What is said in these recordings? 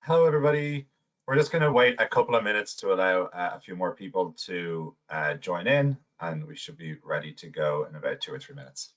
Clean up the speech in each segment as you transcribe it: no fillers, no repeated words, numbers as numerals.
Hello, everybody. We're just going to wait a couple of minutes to allow a few more people to join in, and we should be ready to go in about 2 or 3 minutes.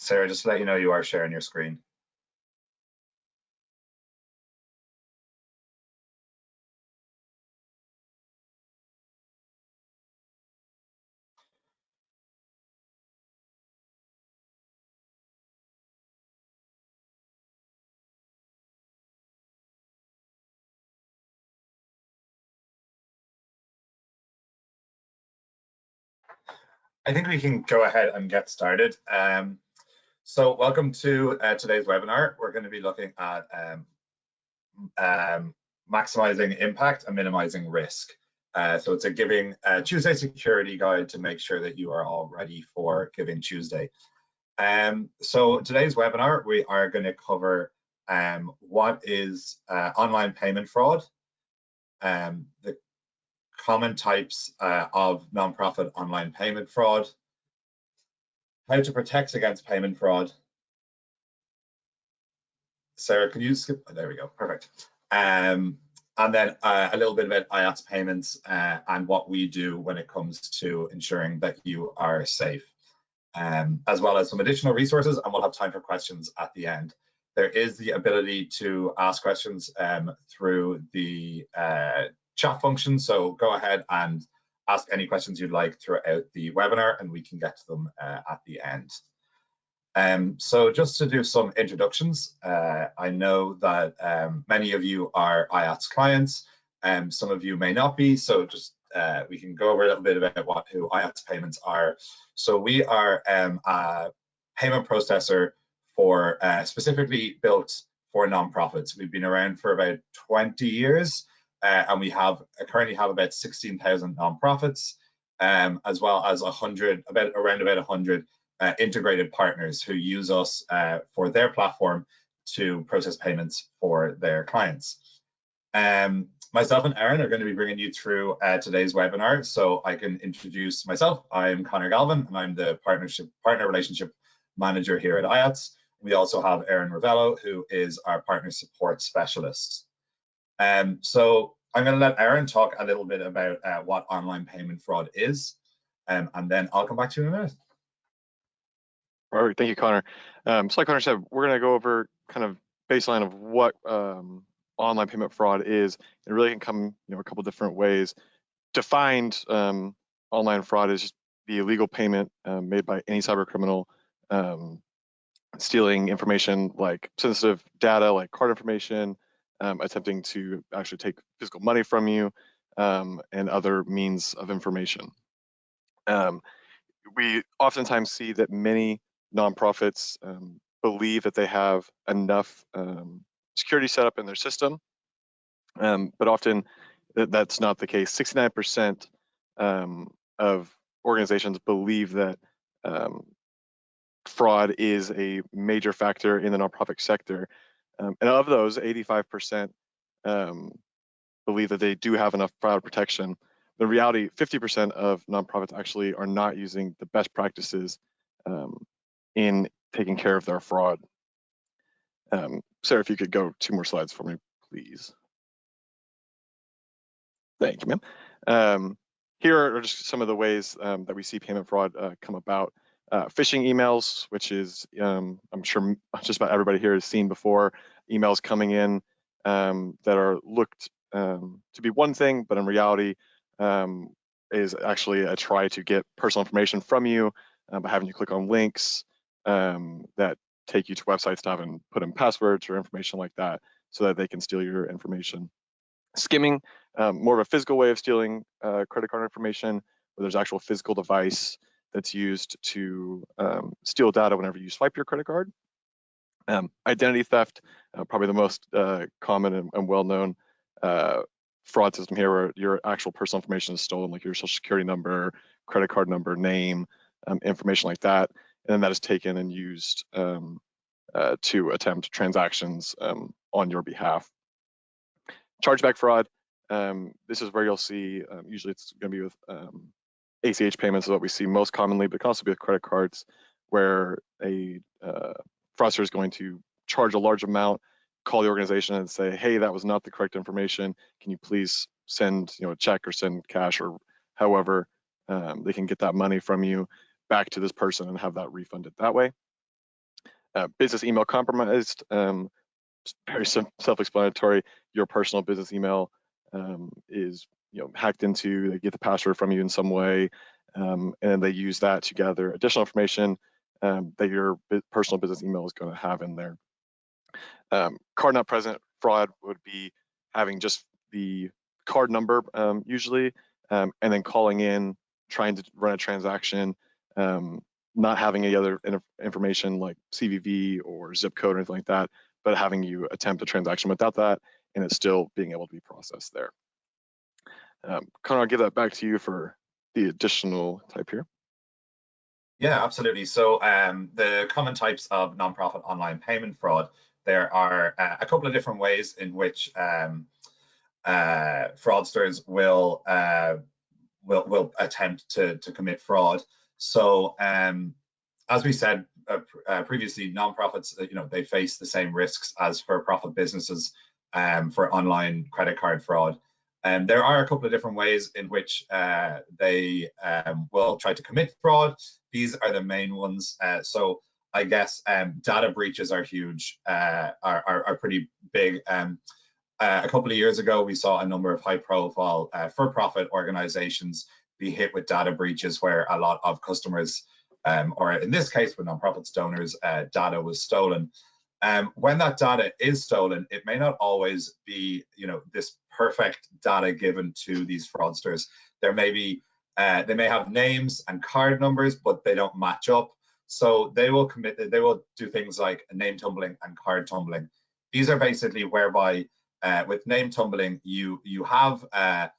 Sarah, just to let you know, you are sharing your screen. I think we can go ahead and get started. So welcome to today's webinar. We're going to be looking at maximizing impact and minimizing risk. So it's a Giving Tuesday security guide to make sure that you are all ready for Giving Tuesday. So today's webinar, we are going to cover what is online payment fraud, the common types of nonprofit online payment fraud, how to protect against payment fraud. Sarah, can you skip? Oh, there we go, perfect. And then a little bit about IATS payments and what we do when it comes to ensuring that you are safe, as well as some additional resources, and we'll have time for questions at the end. There is the ability to ask questions through the chat function, so go ahead and ask any questions you'd like throughout the webinar, and we can get to them at the end. So just to do some introductions, I know that many of you are IATS clients, some of you may not be, so just we can go over a little bit about who IATS payments are. So we are a payment processor for specifically built for nonprofits. We've been around for about 20 years, and we currently have about 16,000 nonprofits, as well as around about 100 integrated partners who use us for their platform to process payments for their clients. Myself and Aaron are going to be bringing you through today's webinar, so I can introduce myself. I'm Connor Galvin, and I'm the partner relationship manager here at IATS. We also have Aaron Ravello, who is our partner support specialist. So I'm going to let Aaron talk a little bit about what online payment fraud is, and then I'll come back to you in a minute. All right, thank you, Connor. So like Connor said, we're going to go over kind of baseline of what online payment fraud is. It really can come, a couple different ways. Defined online fraud is just the illegal payment made by any cyber criminal stealing information like sensitive data, like card information, attempting to actually take physical money from you, and other means of information. We oftentimes see that many nonprofits believe that they have enough security set up in their system, but often that's not the case. 69% of organizations believe that fraud is a major factor in the nonprofit sector. And of those, 85% believe that they do have enough fraud protection. The reality, 50% of nonprofits actually are not using the best practices in taking care of their fraud. Sarah, if you could go 2 more slides for me, please. Thank you, ma'am. Here are just some of the ways that we see payment fraud come about. Phishing emails, which is, I'm sure just about everybody here has seen before, emails coming in that are looked to be one thing, but in reality is actually a try to get personal information from you by having you click on links that take you to websites to have and put in passwords or information like that so that they can steal your information. Skimming, more of a physical way of stealing credit card information, where there's actual physical device that's used to steal data whenever you swipe your credit card. Identity theft, probably the most common and well-known fraud system here, where your actual personal information is stolen, like your social security number, credit card number, name, information like that, and then that is taken and used to attempt transactions on your behalf. Chargeback fraud, this is where you'll see, usually it's going to be with ACH payments is what we see most commonly, but it can also be with credit cards, where a fraudster is going to charge a large amount, call the organization and say, hey, that was not the correct information. Can you please send a check or send cash, or however they can get that money from you back to this person and have that refunded that way. Business email compromised, very self-explanatory. Your personal business email is hacked into, they get the password from you in some way, and they use that to gather additional information that your personal business email is going to have in there. Card not present fraud would be having just the card number usually, and then calling in, trying to run a transaction, not having any other information like CVV or zip code or anything like that, but having you attempt a transaction without that, and it's still being able to be processed there. Connor, I'll give that back to you for the additional type here. Yeah, absolutely. So the common types of nonprofit online payment fraud, there are a couple of different ways in which fraudsters will attempt to commit fraud. So as we said previously, nonprofits, they face the same risks as for-profit businesses for online credit card fraud. There are a couple of different ways in which they will try to commit fraud. These are the main ones. So I guess data breaches are huge, are pretty big. A couple of years ago, we saw a number of high-profile for-profit organizations be hit with data breaches where a lot of customers, or in this case with nonprofits, donors, data was stolen. When that data is stolen, it may not always be, this perfect data given to these fraudsters. There may be, they may have names and card numbers, but they don't match up. So they will do things like name tumbling and card tumbling. These are basically whereby with name tumbling, you have a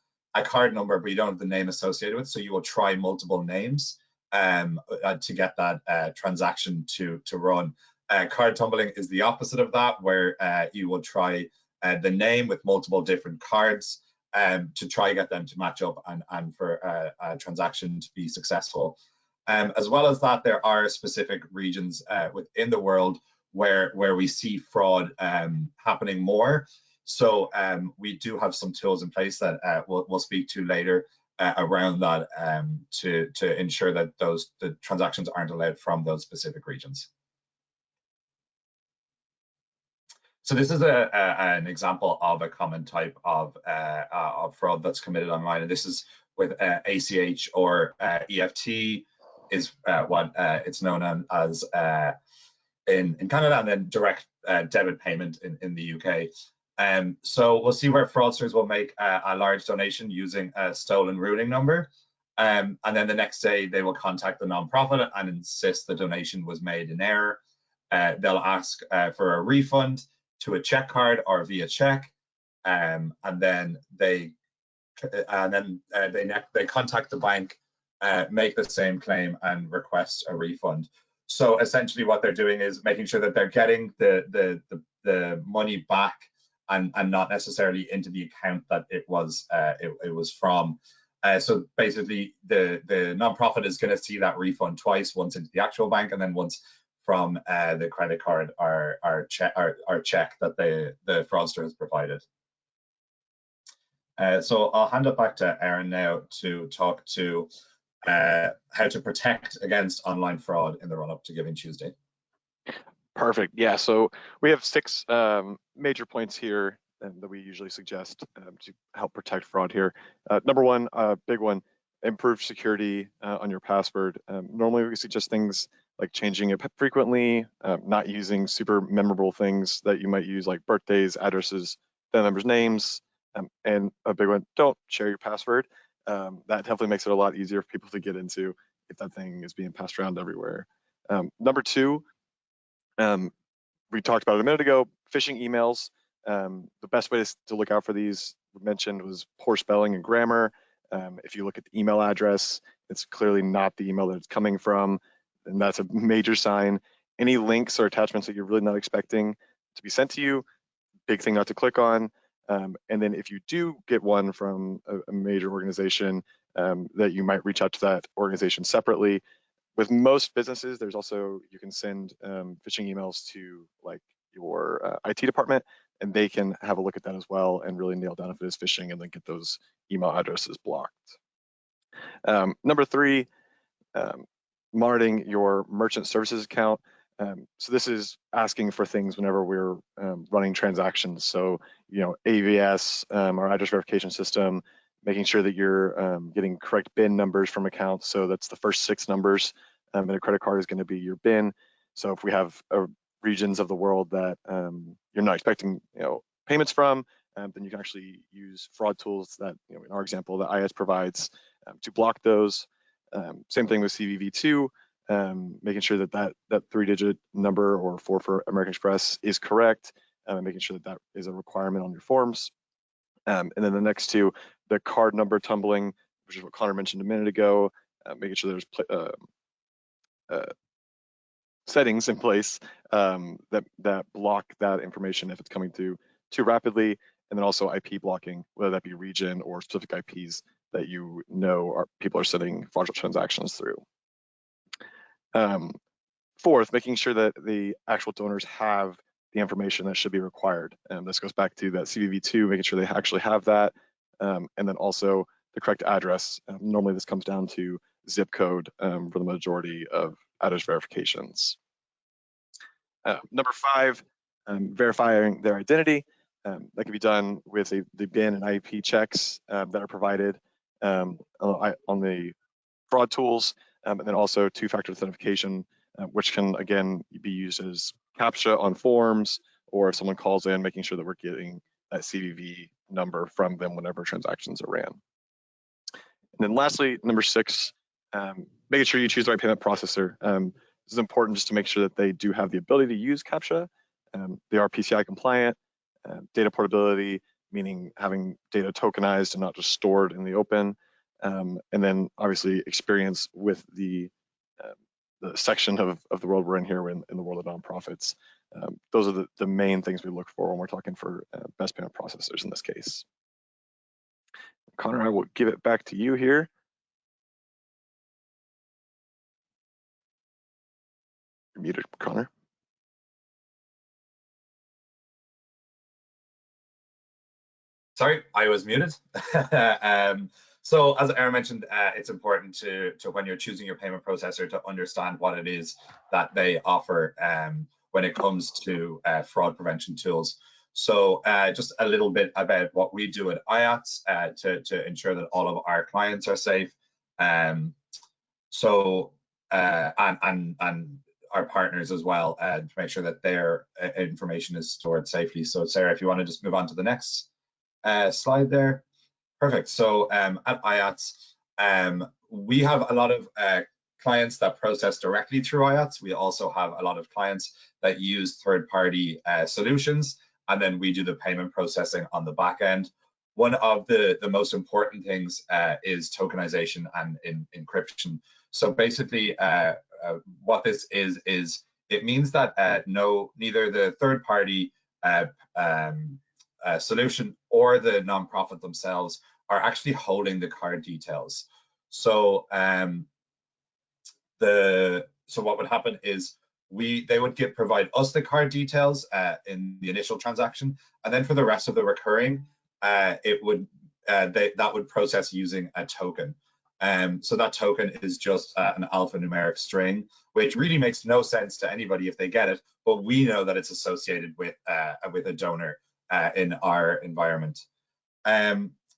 card number, but you don't have the name associated with it. So you will try multiple names to get that transaction to run. Card tumbling is the opposite of that, where you will try the name with multiple different cards to try get them to match up and for a transaction to be successful. As well as that, there are specific regions within the world where we see fraud happening more. So we do have some tools in place that we'll speak to later around that to ensure that the transactions aren't allowed from those specific regions. So this is an example of a common type of fraud that's committed online, and this is with ACH or EFT is what it's known as in Canada, and then direct debit payment in the UK. So we'll see where fraudsters will make a large donation using a stolen routing number, and then the next day they will contact the nonprofit and insist the donation was made in error. They'll ask for a refund to a check card or via check, and then they contact the bank make the same claim and request a refund. So essentially what they're doing is making sure that they're getting the money back and not necessarily into the account that it was from. So basically the nonprofit is going to see that refund twice, once into the actual bank and then once from the credit card or check that the fraudster has provided. So I'll hand it back to Aaron now to talk to how to protect against online fraud in the run-up to Giving Tuesday. Perfect. Yeah, so we have 6 major points here that we usually suggest to help protect fraud here. Number 1, big one, improve security on your password. Normally we suggest things like changing it frequently, not using super memorable things that you might use like birthdays, addresses, family members' names, and a big one, don't share your password. That definitely makes it a lot easier for people to get into if that thing is being passed around everywhere. Number 2, we talked about it a minute ago, phishing emails. The best way to look out for these, we mentioned, was poor spelling and grammar. If you look at the email address, it's clearly not the email that it's coming from, and that's a major sign. Any links or attachments that you're really not expecting to be sent to you, big thing not to click on. And then if you do get one from a major organization, that you might reach out to that organization separately. With most businesses, there's also, you can send phishing emails to like your IT department, and they can have a look at that as well and really nail down if it is phishing and then get those email addresses blocked. Number 3, monitoring your merchant services account. So this is asking for things whenever we're running transactions. So, AVS, our address verification system, making sure that you're getting correct BIN numbers from accounts. So that's the first 6 numbers in a credit card is going to be your BIN. So if we have regions of the world that you're not expecting, payments from, then you can actually use fraud tools that, in our example, that IS provides to block those. Same thing with CVV2. Making sure that 3-digit number or 4 for American Express is correct, and making sure that is a requirement on your forms. And then the next 2, the card number tumbling, which is what Connor mentioned a minute ago, making sure there's settings in place that block that information if it's coming through too rapidly, and then also IP blocking, whether that be region or specific IPs that people are sending fraudulent transactions through. 4th, making sure that the actual donors have the information that should be required. And this goes back to that CVV2, making sure they actually have that, and then also the correct address. Normally this comes down to zip code for the majority of address verifications. Number 5, verifying their identity. That can be done with the BIN and IP checks that are provided on the fraud tools, and then also 2-factor authentication, which can again be used as CAPTCHA on forms, or if someone calls in, making sure that we're getting that CVV number from them whenever transactions are ran. And then lastly, number 6, making sure you choose the right payment processor. This is important just to make sure that they do have the ability to use CAPTCHA. They are PCI compliant. Data portability, meaning having data tokenized and not just stored in the open. And then obviously experience with the section of the world we're in here, in the world of nonprofits. Those are the main things we look for when we're talking for best payment processors in this case. Connor, I will give it back to you here. You're muted, Connor. Sorry, I was muted. So as Aaron mentioned, it's important to when you're choosing your payment processor to understand what it is that they offer when it comes to fraud prevention tools. So just a little bit about what we do at IATS to ensure that all of our clients are safe. And our partners as well, to make sure that their information is stored safely. So Sarah, if you want to just move on to the next slide there. Perfect. So at IATS, we have a lot of clients that process directly through IATS. We also have a lot of clients that use third-party solutions, and then we do the payment processing on the back end. one of the most important things is tokenization and encryption. So basically, what this is it means that neither the third-party solution or the nonprofit themselves are actually holding the card details. So so what would happen is they would provide us the card details in the initial transaction, and then for the rest of the recurring, that would process using a token. So that token is just an alphanumeric string, which really makes no sense to anybody if they get it, but we know that it's associated with a donor in our environment.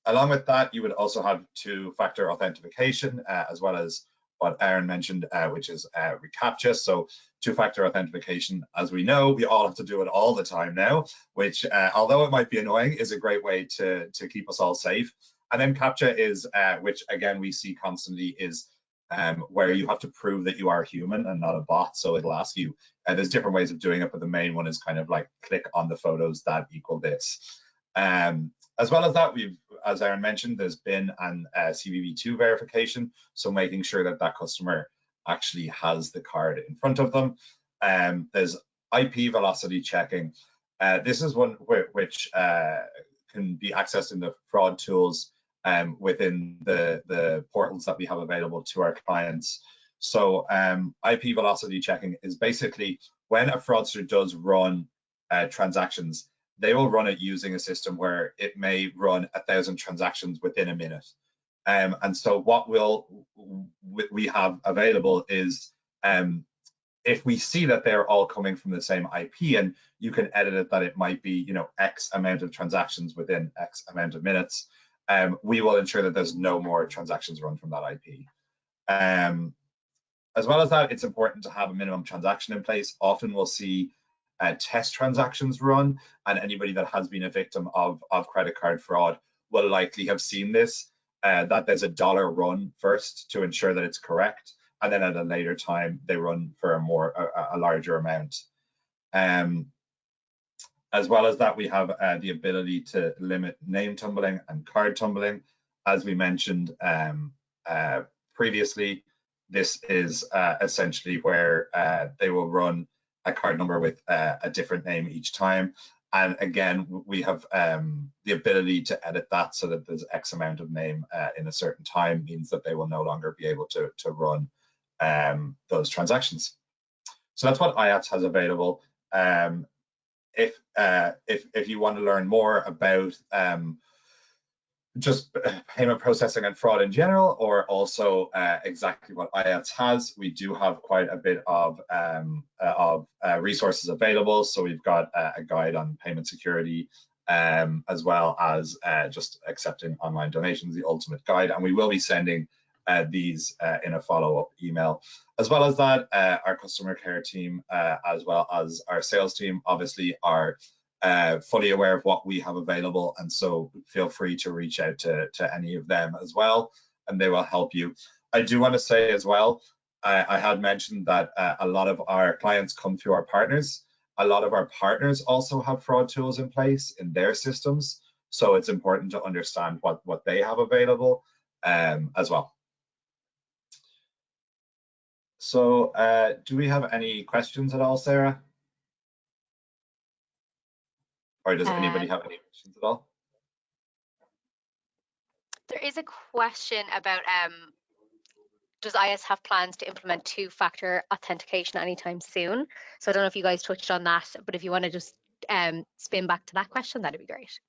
Along with that, you would also have two-factor authentication, as well as what Aaron mentioned, which is reCAPTCHA. So two-factor authentication, as we know, we all have to do it all the time now, which, although it might be annoying, is a great way to keep us all safe. And then CAPTCHA is, which again we see constantly, is where you have to prove that you are human and not a bot. So it'll ask you, there's different ways of doing it, but the main one is kind of like click on the photos that equal this. As well as that, as Aaron mentioned, there's been an CVV2 verification, so making sure that that customer actually has the card in front of them. There's IP velocity checking. This is one which can be accessed in the fraud tools within the portals that we have available to our clients. So IP velocity checking is basically when a fraudster does run transactions, they will run it using a system where it may run 1,000 transactions within a minute. And so what we have available is if we see that they're all coming from the same IP, and you can edit it that it might be, X amount of transactions within X amount of minutes, we will ensure that there's no more transactions run from that IP. As well as that, it's important to have a minimum transaction in place. Often we'll see test transactions run, and anybody that has been a victim of credit card fraud will likely have seen this, that there's a dollar run first to ensure that it's correct, and then at a later time they run for a larger amount. As well as that, we have the ability to limit name tumbling and card tumbling. As we mentioned previously, this is essentially where they will run a card number with a different name each time. And again, we have the ability to edit that so that there's X amount of name in a certain time, means that they will no longer be able to run those transactions. So that's what IATS has available. If you want to learn more about just payment processing and fraud in general, or also exactly what IATS has, we do have quite a bit of resources available. So we've got a guide on payment security, as well as just accepting online donations, the ultimate guide, and we will be sending these in a follow-up email. As well as that, our customer care team, as well as our sales team, obviously are fully aware of what we have available, and so feel free to reach out to any of them as well, and they will help you. I do want to say as well, I had mentioned that a lot of our clients come through our partners. A lot of our partners also have fraud tools in place in their systems, so it's important to understand what they have available as well. So do we have any questions at all, Sarah? Or does anybody have any questions at all? There is a question about does IATS have plans to implement two-factor authentication anytime soon? So I don't know if you guys touched on that, but if you want to just spin back to that question, that'd be great.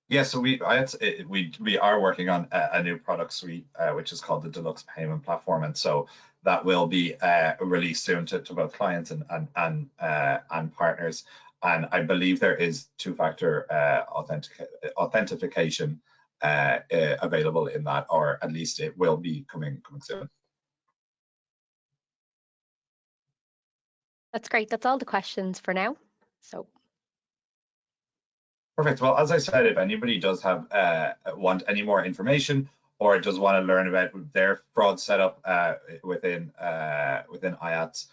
Yeah, so we are working on a new product suite, which is called the Deluxe Payment Platform, and so that will be released soon to both clients and partners. And I believe there is two-factor authentication available in that, or at least it will be coming soon. That's great. That's all the questions for now. So. Perfect. Well, as I said, if anybody does have want any more information, or does want to learn about their fraud setup within IATS,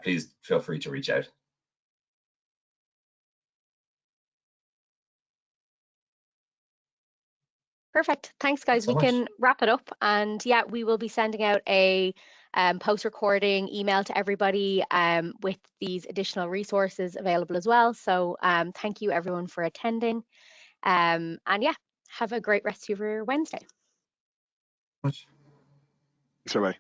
please feel free to reach out. Perfect. Thanks, guys. Thanks so We much. can wrap it up. And yeah, we will be sending out a post-recording email to everybody with these additional resources available as well. So thank you everyone for attending. And yeah, have a great rest of your Wednesday. Much. Thanks, everybody.